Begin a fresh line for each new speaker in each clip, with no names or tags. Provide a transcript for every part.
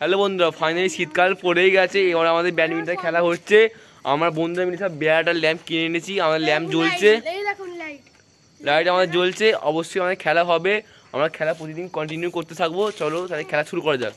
Hello বন্ধুরা, finally শীতকাল পড়েই গেছে। এবার আমাদের ব্যাডমিন্টন খেলা হচ্ছে। আমরা বন্ধুরা মিলে সব বিরাট ল্যাম্প কিনে এনেছি। আমাদের ল্যাম্প জ্বলছে, লাইট আমাদের জ্বলছে। অবশ্যই আমাদের খেলা হবে। আমরা খেলা প্রতিদিন কন্টিনিউ করতে থাকবো। চলো তাহলে খেলা শুরু করা যাক।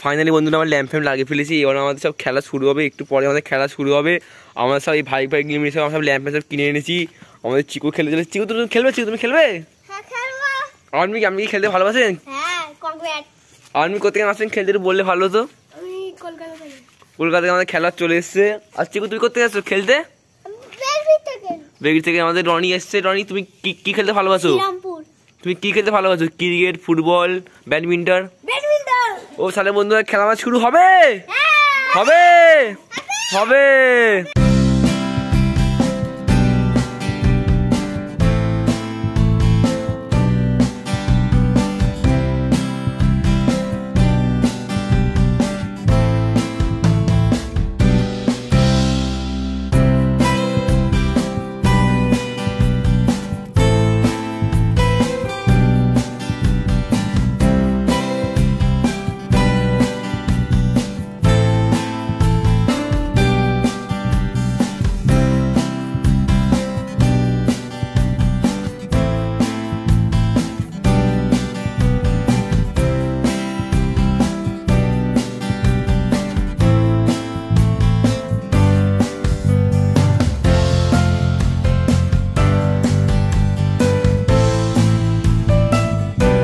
ফাইনালি বন্ধুরা আমার ল্যাম্প ফ্যাম্প লাগিয়ে ফেলেছি। এবার আমাদের সব খেলা শুরু হবে। একটু পরে আমাদের খেলা শুরু হবে। আমরা সব এই ভাই মিলে সব আমরা সব ল্যাম্প ফ্যাম্প সব কিনে এনেছি। আমাদের চিকু খেলে চলে। চিকু তুমি খেলবে? চিকু তুমি খেলবে? আপনি কি খেলতে ভালোবাসেন? আপনি কোথেকে আসেন খেলতে একটু বললে ভালো হতো। কলকাতা থেকে আমাদের খেলা চলে এসছে। আর চিকু তুমি কোথেকে আসছো খেলতে? বেগি থেকে আমাদের রনি এসছে। রনি তুমি কি খেলতে ভালোবাসো? তুমি কি খেলতে ভালোবাসো? Cricket, football, badminton? ও সালে বন্ধুরা খেলা শুরু হবে হবে হবে।